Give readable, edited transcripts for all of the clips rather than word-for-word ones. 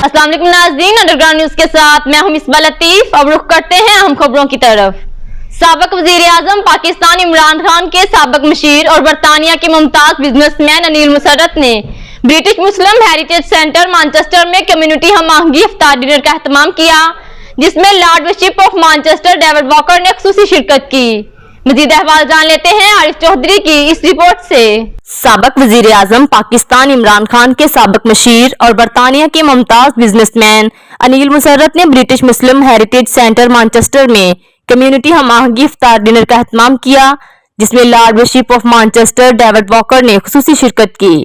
अस्सलाम वालेकुम नाज़रीन, अंडरग्राउंड न्यूज के साथ मैं हूं मिसबा लतीफ। अब रुख करते हैं अहम खबरों की तरफ। साबिक वजीर आजम पाकिस्तान इमरान खान के साबिक मशीर और बरतानिया के मुमताज बिजनेसमैन अनिल मुसर्रत ने ब्रिटिश मुस्लिम हेरिटेज सेंटर मैनचेस्टर में कम्युनिटी हम आहंगी इफ्तार डिनर का एहतमाम किया, जिसमें Lord bishop of Manchester David Walker ने खुसूसी शिरकत की। मजीद अहवाल जान लेते हैं आरिफ चौधरी की इस रिपोर्ट से। साबिक वजीर आजम पाकिस्तान इमरान खान के साबिक मशीर और बरतानिया के मुमताज बिजनेसमैन अनिल मुसर्रत ने ब्रिटिश मुस्लिम हेरिटेज सेंटर मैनचेस्टर में कम्युनिटी हम आहंगी इफ्तार डिनर का एहतमाम किया, जिसमें Lord bishop of Manchester David Walker ने खुसूसी शिरकत की।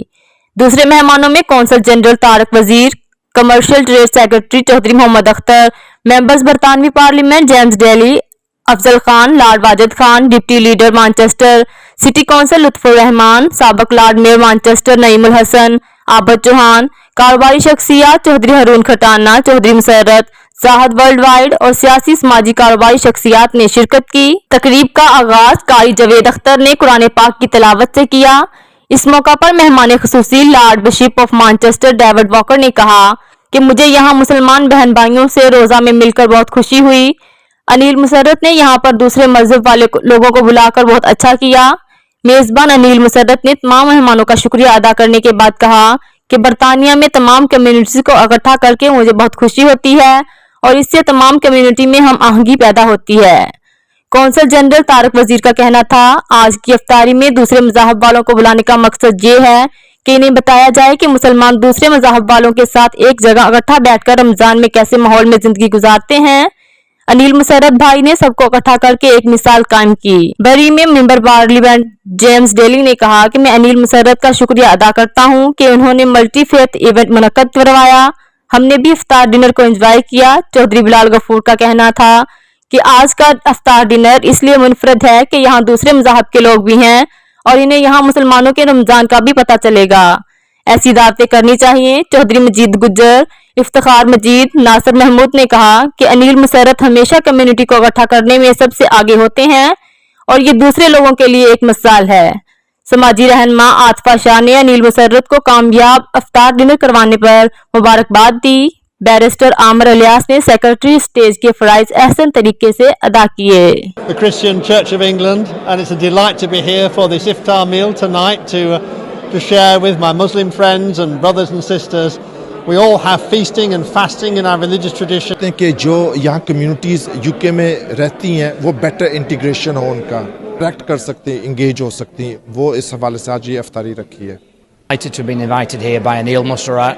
दूसरे मेहमानों में council general Tariq Wazir, commercial trade secretary Chaudhry Mohammad Akhtar, members बरतानवी parliament James Daly, Afzal Khan, lord Wajid Khan, deputy leader Manchester city council Lutfur Rahman, साबिक lord mayor Manchester Naeemul Hasan, Abid Chauhan, कारोबारी शख्सियत चौधरी हरून खटाना, चौधरी मुसर्रत, साहद वर्ल्ड वाइड और सियासी समाजी कारोबारी शख्सियत ने शिरकत की। तकरीब का आगाज कारी जवेद अख्तर ने कुरान पाक की तिलावत से किया। इस मौका पर मेहमान खुसूसी lord bishop of Manchester David Walker ने कहा कि मुझे यहाँ मुसलमान बहन भाइयों से रोजा में मिलकर बहुत खुशी हुई। अनिल मुसर्रत ने यहाँ पर दूसरे मजहब वाले लोगों को बुलाकर बहुत अच्छा किया। मेजबान अनिल मुसर्रत ने तमाम मेहमानों का शुक्रिया अदा करने के बाद कहा कि बरतानिया में तमाम कम्युनिटीज को इकट्ठा करके मुझे बहुत खुशी होती है और इससे तमाम कम्युनिटी में हम आहंगी पैदा होती है। कौंसल जनरल तारक वजीर का कहना था, आज की इफ्तारी में दूसरे मज़हब वालों को बुलाने का मकसद ये है कि इन्हें बताया जाए कि मुसलमान दूसरे मज़हब वालों के साथ एक जगह इकट्ठा बैठकर रमजान में कैसे माहौल में जिंदगी गुजारते हैं। अनिल मुसर्रत भाई ने सबको इकट्ठा करके एक मिसाल कायम की। बरी में मेंबर पार्लियामेंट जेम्स डेली ने कहा कि मैं अनिल मुसर्रत का शुक्रिया अदा करता हूं कि उन्होंने मल्टी फेथ इवेंट मुनक्कद करवाया। हमने भी इफ्तार डिनर को एंजॉय किया। चौधरी बिलाल गफूर का कहना था कि आज का इफ्तार डिनर इसलिए मुनफरद है कि यहाँ दूसरे मज़हब के लोग भी हैं और इन्हें यहाँ मुसलमानों के रमजान का भी पता चलेगा। ऐसी दावतें करनी चाहिए। चौधरी मजीद गुज्जर, इफ्तिखार मजीद, नासिर महमूद ने कहा कि अनिल मुसर्रत हमेशा कम्युनिटी को इकट्ठा करने में सबसे आगे होते हैं और ये दूसरे लोगों के लिए एक मिसाल है। समाजी रहनुमा आतिफा शाह ने अनिल मुसर्रत को कामयाब इफ्तार डिनर करवाने पर मुबारकबाद दी। बैरिस्टर आमिर इलियास ने सेक्रेटरी स्टेज के फराइज अहसन तरीके से अदा किए। The Christian Church of England, and it's a delight to be here for this iftar meal tonight to share with my Muslim friends and brothers and sisters. We all have feasting and fasting in our religious tradition. कि जो यहाँ communities UK में रहती हैं वो better integration हो, उनका interact कर सकते हैं, इंगेज हो सकती हैं, वो इस हवाले से आज ये इफ्तारी रखी है। Delighted to have been invited here by Anil Musarat,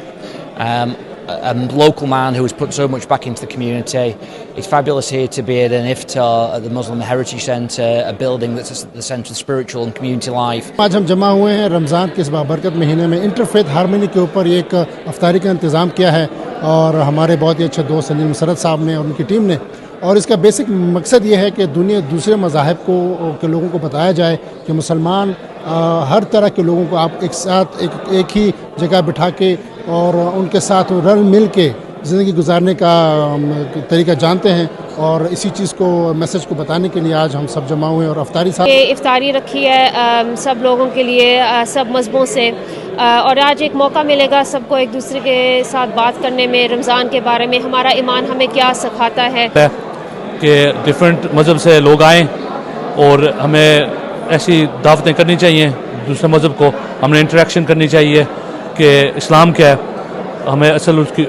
a local man who has put so much back into the community. It's fabulous here to be at an iftar at the Muslim Heritage Centre, a building that's at the centre of spiritual and community life. आज हम जमा हुए हैं रमज़ान के इस बाबरकत महीने में। Interfaith harmony के ऊपर एक इफ्तारी का इंतज़ाम किया है और हमारे बहुत ही अच्छे दोस्त अनिल मुसर्रत साहब ने और उनकी टीम ने, और इसका बेसिक मकसद ये है कि दुनिया दूसरे मज़ाहिब के लोगों को बताया जाए कि मुसलमान हर तरह के लोगों को आप एक साथ एक ही जगह बिठा के और उनके साथ रल मिल के ज़िंदगी गुजारने का तरीका जानते हैं, और इसी चीज़ को मैसेज को बताने के लिए आज हम सब जमा हुए हैं और इफ्तारी रखी है सब लोगों के लिए, सब मज़हबों से, और आज एक मौका मिलेगा सबको एक दूसरे के साथ बात करने में, रमज़ान के बारे में, हमारा ईमान हमें क्या सिखाता है कि डिफरेंट मज़हब से लोग आएँ और हमें ऐसी दावतें करनी चाहिए दूसरे मज़हब को, हमने इंटरेक्शन करनी चाहिए कि इस्लाम क्या है, हमें असल उसकी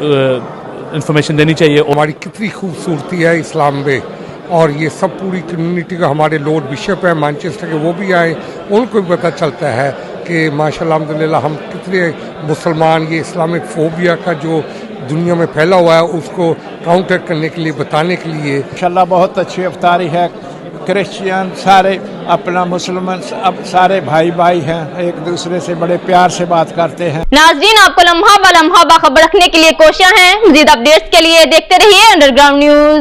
इंफॉर्मेशन देनी चाहिए। हमारी कितनी खूबसूरती है इस्लाम में, और ये सब पूरी कम्युनिटी का, हमारे लॉर्ड बिशप है मैनचेस्टर के वो भी आए, उनको भी पता चलता है कि माशाल्लाह अल्हम्दुलिल्लाह हम कितने मुसलमान ये इस्लामिक फोबिया का जो दुनिया में फैला हुआ है उसको काउंटर करने के लिए, बताने के लिए। इंशाल्लाह बहुत अच्छी इफ्तारी है। क्रिश्चियन सारे अपना, मुसलमान अब सारे भाई भाई हैं, एक दूसरे से बड़े प्यार से बात करते हैं। नाज़रीन, आपको लम्हा ब लम्हा बाखबर रखने के लिए कोशिश है। मज़ीद अपडेट्स के लिए देखते रहिए अंडरग्राउंड न्यूज।